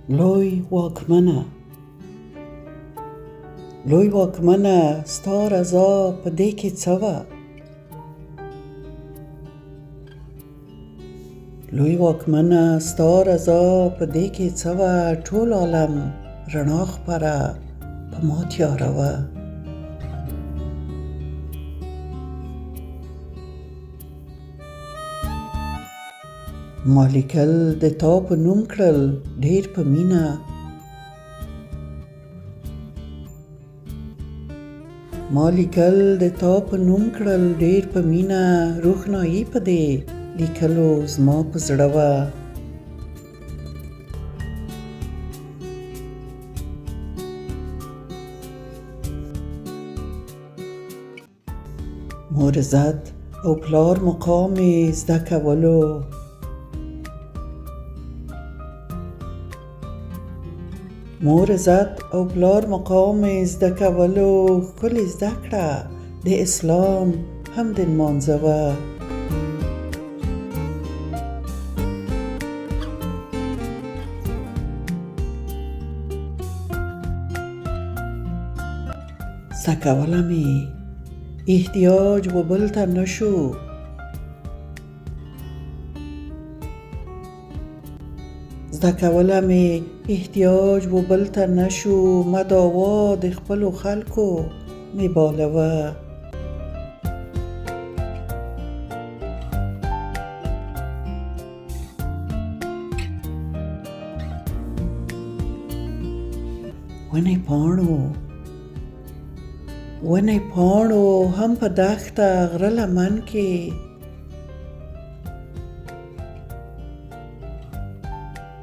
لوی واکمنه ستا رضا په دې کې څه وه؟ لوی واکمنه ستا رضا په دې کې څه وه؟ ټول عالم رڼا خپره په ما تیاره وه. ما لیکل د تا په نوم کړل ډېر په مینه، ما لیکل د تا په نوم کړل ډېر په مینه، روښنایي په دې لیکلو زما په زړه وه. مور عزت او پلار مقام یې زده کولو، مور عزت او پلار مقام یې زده کولو، ښکلې زده کړه د اسلام هم د نمانځه وه. زده کوله مې احتیاج و بل ته نشو، زده کوله مې احتیاج و بل ته نشو، مداوا د خپلو خلکو مې بالوه. ونې پاڼو هم په دښته غره لمن کې،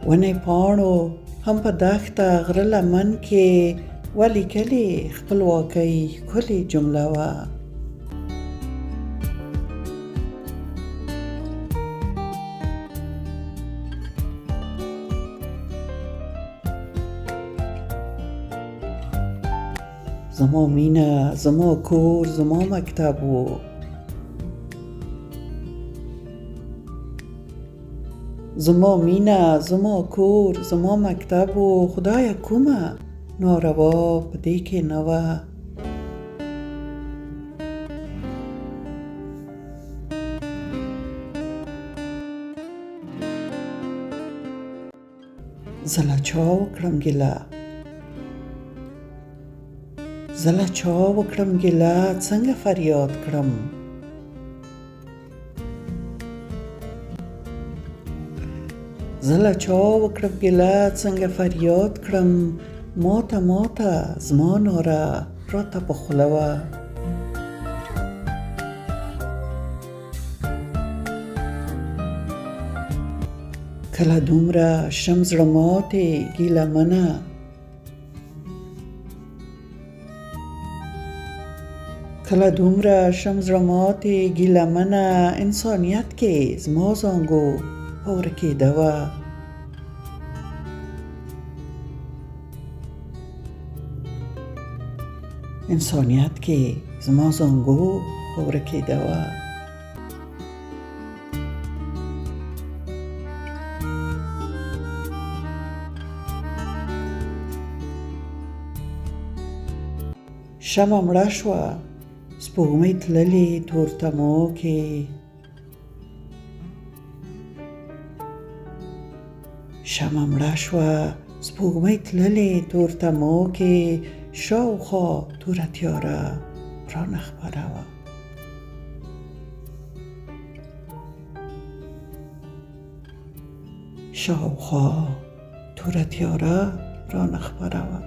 ونې پاڼو هم په دښته غره لمن کې، ولیکلې خپلواکۍ ښکلې جمله وه. زما مینه زما کور زما مکتب و، زما مینه زما کور زما مکتب و، خدایه کومه ناروا په دې کې نه وه. زه له چا وکړم ګیله، زه له چا وکړم ګیله، څنګه فریاد کړم، زه له چا وکړم ګیله، څنګه فریاد کړم، ماته زما ناره راته په خوله وه. کله دومره شم زړه ماتې ګیله منه، کله دومره شم زړه ماتې ګیله منه، انسانیت کې زما زانګو په ورکېده وه. انسانیت کې زما زانګو په ورکېده وه. شمع مړه شوه سپوږمۍ تللې تورتمو کې، شمع مړه شوه سپوږمۍ تللې تورتمو کې، شاوخوا توره تیاره رانه خپره وه. شاوخوا توره تیاره رانه خپره وه.